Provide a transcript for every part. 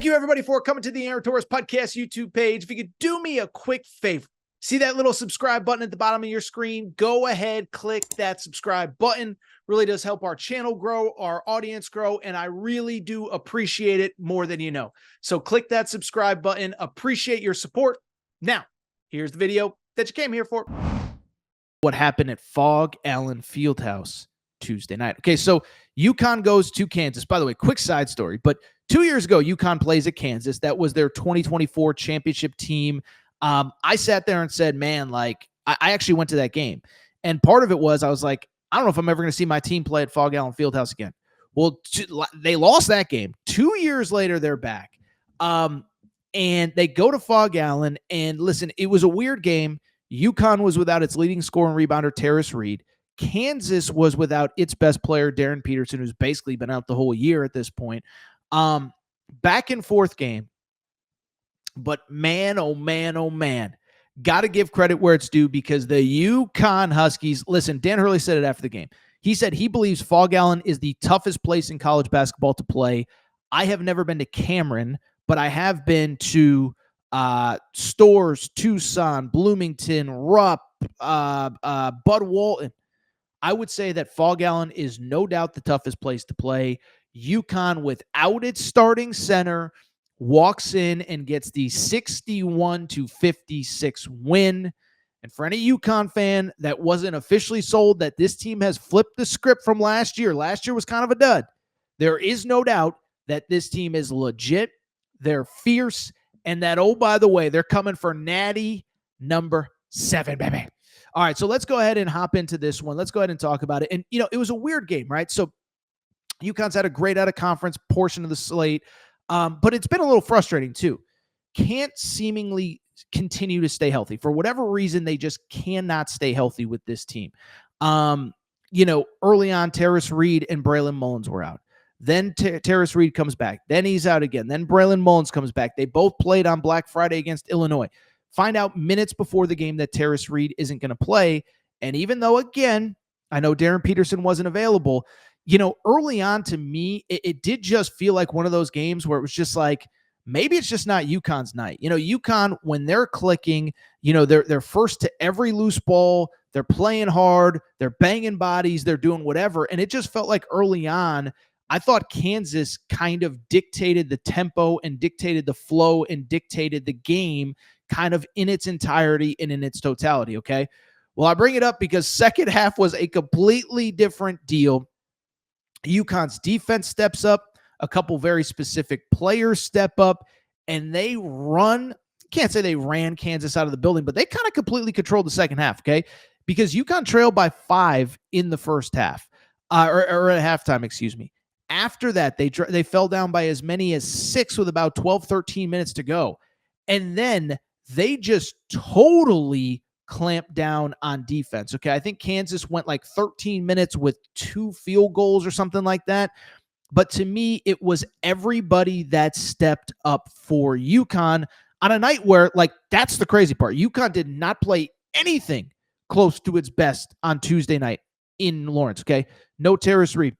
Thank you, everybody, for coming to the Aaron Torres Podcast YouTube page. If you could do me a quick favor, see that little subscribe button at the bottom of your screen? Go ahead, click that subscribe button. Really does help our channel grow, our audience grow, and I really do appreciate it more than you know. So click that subscribe button. Appreciate your support. Now, here's the video that you came here for. What happened at Phog Allen Fieldhouse Tuesday night. Okay, so UConn goes to Kansas. By the way, quick side story, but 2 years ago, UConn plays at Kansas. That was their 2024 championship team. I sat there and said, man, like, I actually went to that game. And part of it was, I was like, I don't know if I'm ever going to see my team play at Phog Allen Fieldhouse again. Well, they lost that game. 2 years later, they're back. And they go to Phog Allen. And listen, it was a weird game. UConn was without its leading scorer and rebounder, Terrace Reed. Kansas was without its best player, Darren Peterson, who's basically been out the whole year at this point. Back and forth game. But man, oh man, got to give credit where it's due, because the UConn Huskies, listen, Dan Hurley said it after the game. He said he believes Phog Allen is the toughest place in college basketball to play. I have never been to Cameron, but I have been to Storrs, Tucson, Bloomington, Rupp, Bud Walton. I would say that Phog Allen is no doubt the toughest place to play. UConn, without its starting center, walks in and gets the 61-56 win. And for any UConn fan that wasn't officially sold that this team has flipped the script from last year was kind of a dud. There is no doubt that this team is legit. They're fierce. And that, oh, by the way, they're coming for natty number 7, baby. All right, so let's go ahead and hop into this one. Let's go ahead and talk about it. And, you know, it was a weird game, right? So UConn's had a great out-of-conference portion of the slate, but it's been a little frustrating too. Can't seemingly continue to stay healthy. For whatever reason, they just cannot stay healthy with this team. You know, early on, Terrace Reed and Braylon Mullins were out. Then Terrace Reed comes back. Then he's out again. Then Braylon Mullins comes back. They both played on Black Friday against Illinois. Find out minutes before the game that Terrace Reed isn't going to play. And even though, again, I know Darren Peterson wasn't available, you know, early on to me, it did just feel like one of those games where it was just like, maybe it's just not UConn's night. You know, UConn, when they're clicking, you know, they're first to every loose ball. They're playing hard. They're banging bodies. They're doing whatever. And it just felt like early on, I thought Kansas kind of dictated the tempo and dictated the flow and dictated the game kind of in its entirety and in its totality, okay? Well, I bring it up because second half was a completely different deal. UConn's defense steps up. A couple very specific players step up, and they run. Can't say they ran Kansas out of the building, but they kind of completely controlled the second half, okay? Because UConn trailed by 5 in the first half, or at halftime, excuse me. After that, they fell down by as many as 6 with about 12, 13 minutes to go. And then they just totally clamped down on defense, okay? I think Kansas went like 13 minutes with 2 field goals or something like that. But to me, it was everybody that stepped up for UConn on a night where, like, that's the crazy part. UConn did not play anything close to its best on Tuesday night in Lawrence, okay? No Terrace Reed.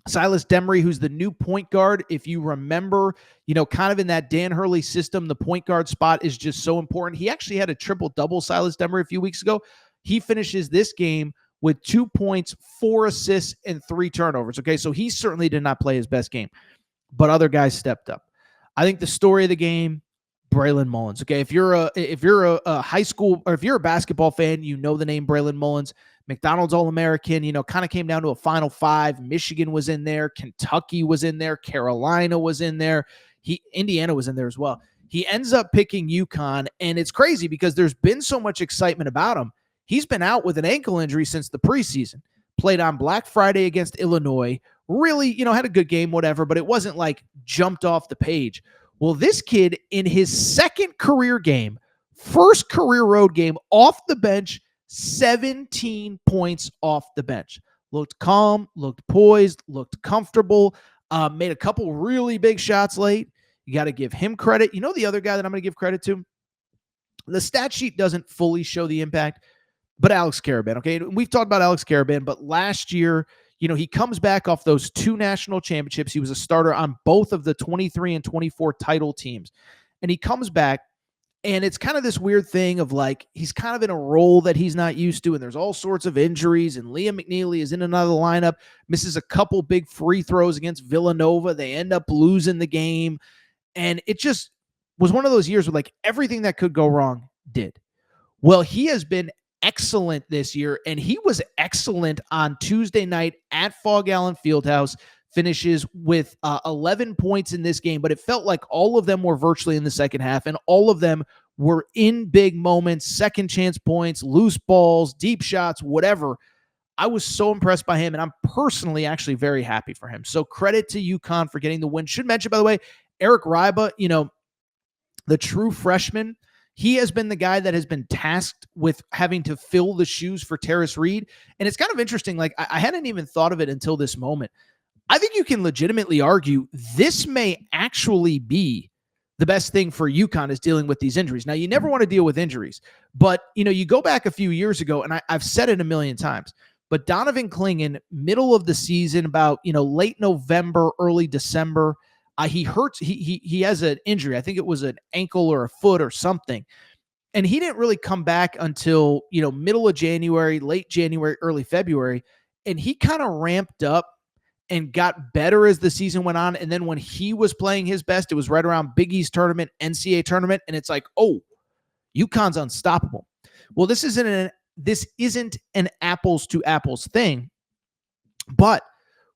Silas Demery, who's the new point guard. If you remember, you know, kind of in that Dan Hurley system, the point guard spot is just so important. He actually had a triple-double, Silas Demery, a few weeks ago. He finishes this game with 2 points, 4 assists, and 3 turnovers. Okay, so he certainly did not play his best game, but other guys stepped up. I think the story of the game, Braylon Mullins. Okay, if you're a high school, or if you're a basketball fan, you know the name Braylon Mullins. McDonald's All-American, you know, kind of came down to a Final 5. Michigan was in there. Kentucky was in there. Carolina was in there. Indiana was in there as well. He ends up picking UConn, and it's crazy because there's been so much excitement about him. He's been out with an ankle injury since the preseason. Played on Black Friday against Illinois. Really, you know, had a good game, whatever, but it wasn't like jumped off the page. Well, this kid in his second career game, first career road game, off the bench, 17 points off the bench. Looked calm, looked poised, looked comfortable, made a couple really big shots late. You got to give him credit. You know the other guy that I'm going to give credit to? The stat sheet doesn't fully show the impact, but Alex Karaban, okay? We've talked about Alex Karaban, but last year, he comes back off those 2 national championships. He was a starter on both of the 23 and 24 title teams. And he comes back, and it's kind of this weird thing of like, he's kind of in a role that he's not used to, and there's all sorts of injuries, and Liam McNeely is in another lineup, misses a couple big free throws against Villanova. They end up losing the game. And it just was one of those years where like everything that could go wrong did. Well, he has been excellent this year, and he was excellent on Tuesday night at Phog Allen Fieldhouse. Finishes with 11 points in this game, but it felt like all of them were virtually in the second half, and all of them were in big moments, second chance points, loose balls, deep shots, whatever. I was so impressed by him, and I'm personally actually very happy for him. So credit to UConn for getting the win. Should mention, by the way, Eric Ryba, the true freshman, he has been the guy that has been tasked with having to fill the shoes for Terrace Reed. And it's kind of interesting. Like, I hadn't even thought of it until this moment. I think you can legitimately argue this may actually be the best thing for UConn is dealing with these injuries. Now, you never want to deal with injuries, but, you go back a few years ago, and I've said it a million times, but Donovan Clingan, middle of the season, about, late November, early December, he hurts. He has an injury. I think it was an ankle or a foot or something. And he didn't really come back until, middle of January, late January, early February. And he kind of ramped up and got better as the season went on. And then when he was playing his best, it was right around Big East tournament, NCAA tournament. And it's like, oh, UConn's unstoppable. Well, this isn't an apples to apples thing. But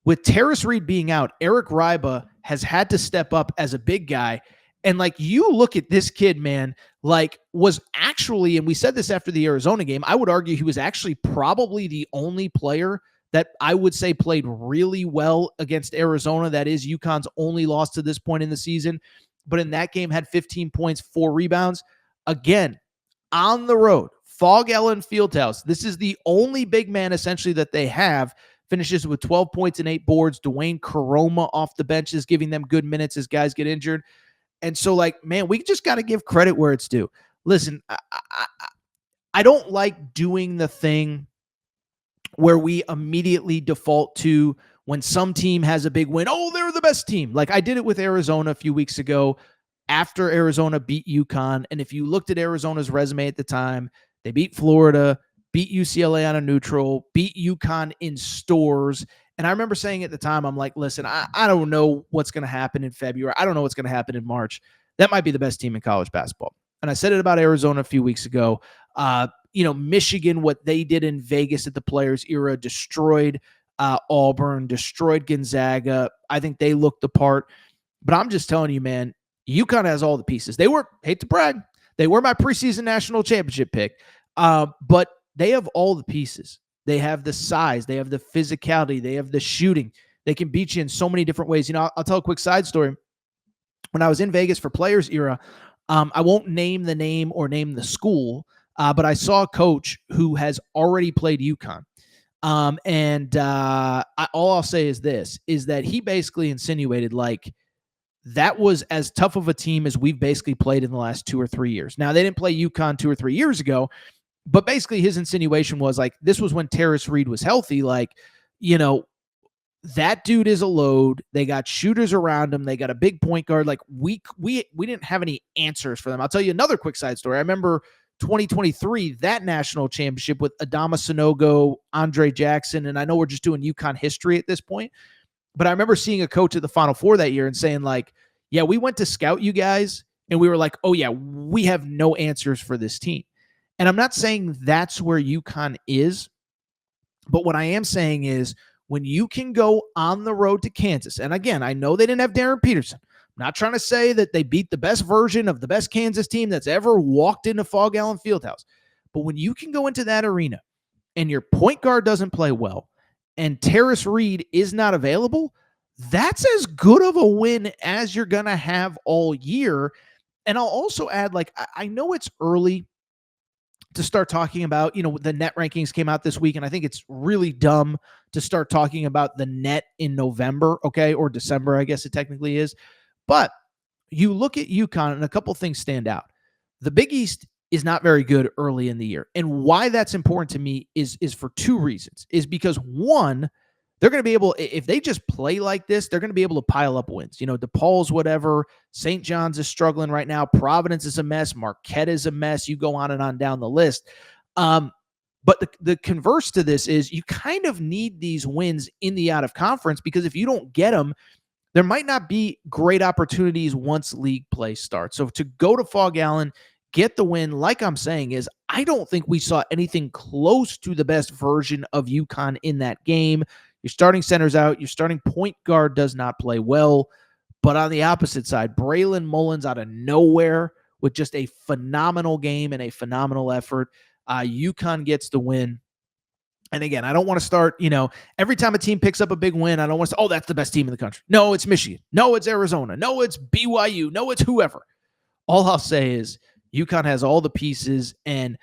with Terrace Reed being out, Eric Ryba has had to step up as a big guy. And like, you look at this kid, man, like was actually, and we said this after the Arizona game, I would argue he was actually probably the only player that I would say played really well against Arizona. That is UConn's only loss to this point in the season. But in that game had 15 points, 4 rebounds. Again, on the road, Phog Allen Fieldhouse. This is the only big man essentially that they have. Finishes with 12 points and 8 boards. Dwayne Karoma off the bench is giving them good minutes as guys get injured. And so, like, man, we just got to give credit where it's due. Listen, I don't like doing the thing where we immediately default to when some team has a big win. Oh, they're the best team. Like I did it with Arizona a few weeks ago after Arizona beat UConn. And if you looked at Arizona's resume at the time, they beat Florida, beat UCLA on a neutral, beat UConn in stores. And I remember saying at the time, I'm like, listen, I don't know what's going to happen in February. I don't know what's going to happen in March. That might be the best team in college basketball. And I said it about Arizona a few weeks ago. Michigan, what they did in Vegas at the Players era, destroyed Auburn, destroyed Gonzaga. I think they looked the part. But I'm just telling you, man, UConn has all the pieces. They were, hate to brag, they were my preseason national championship pick. But they have all the pieces. They have the size. They have the physicality. They have the shooting. They can beat you in so many different ways. I'll tell a quick side story. When I was in Vegas for Players era, I won't name the name or name the school, but I saw a coach who has already played UConn. All I'll say is this, is that he basically insinuated like that was as tough of a team as we've basically played in the last 2 or 3 years. Now, they didn't play UConn 2 or 3 years ago, but basically his insinuation was like, this was when Terrace Reed was healthy. Like, that dude is a load. They got shooters around him. They got a big point guard. Like we didn't have any answers for them. I'll tell you another quick side story. I remember 2023, that national championship with Adama Sanogo, Andre Jackson. And I know we're just doing UConn history at this point, but I remember seeing a coach at the Final Four that year and saying like, yeah, we went to scout you guys. And we were like, oh yeah, we have no answers for this team. And I'm not saying that's where UConn is, but what I am saying is when you can go on the road to Kansas, and again, I know they didn't have Darren Peterson. I'm not trying to say that they beat the best version of the best Kansas team that's ever walked into Phog Allen Fieldhouse. But when you can go into that arena and your point guard doesn't play well and Terrace Reed is not available, that's as good of a win as you're going to have all year. And I'll also add, like, I know it's early to start talking about, the net rankings came out this week, and I think it's really dumb to start talking about the net in November, okay, or December, I guess it technically is. But you look at UConn, and a couple things stand out. The Big East is not very good early in the year, and why that's important to me is for 2 reasons. Is because, one, they're going to be able, if they just play like this, they're going to be able to pile up wins. DePaul's whatever. St. John's is struggling right now. Providence is a mess. Marquette is a mess. You go on and on down the list. But the converse to this is you kind of need these wins in the out of conference, because if you don't get them, there might not be great opportunities once league play starts. So to go to Phog Allen, get the win, like I'm saying, is I don't think we saw anything close to the best version of UConn in that game. Your starting center's out. Your starting point guard does not play well. But on the opposite side, Braylon Mullins out of nowhere with just a phenomenal game and a phenomenal effort. UConn gets the win. And again, I don't want to start, every time a team picks up a big win, I don't want to say, oh, that's the best team in the country. No, it's Michigan. No, it's Arizona. No, it's BYU. No, it's whoever. All I'll say is UConn has all the pieces. And,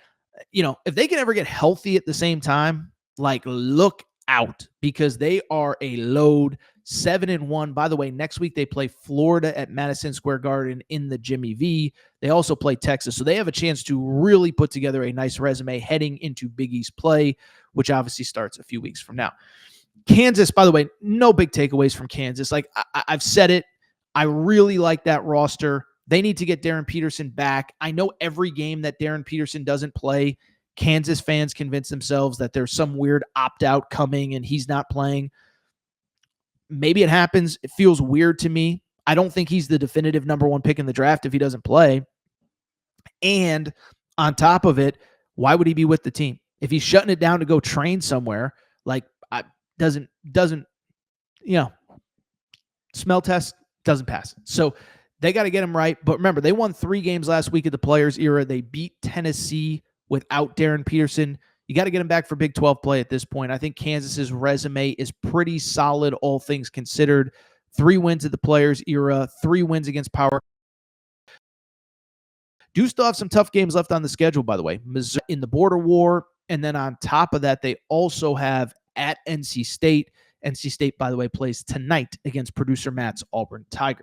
if they can ever get healthy at the same time, look out, because they are a load. 7-1. By the way, next week they play Florida at Madison Square Garden in the Jimmy V. They also play Texas. So they have a chance to really put together a nice resume heading into Big East play, which obviously starts a few weeks from now. Kansas, by the way, no big takeaways from Kansas. I've said it. I really like that roster. They need to get Darren Peterson back. I know every game that Darren Peterson doesn't play, Kansas fans convince themselves that there's some weird opt-out coming and he's not playing. Maybe it happens. It feels weird to me. I don't think he's the definitive number one pick in the draft if he doesn't play. And on top of it, why would he be with the team? If he's shutting it down to go train somewhere, doesn't smell test, doesn't pass. So they got to get him right. But remember, they won 3 games last week at the Players era. They beat Tennessee without Darren Peterson. You got to get him back for Big 12 play at this point. I think Kansas's resume is pretty solid, all things considered. 3 wins at the Players era, 3 wins against power. Do still have some tough games left on the schedule, by the way. Missouri in the border war. And then on top of that, they also have at NC State. NC State, by the way, plays tonight against producer Matt's Auburn Tigers.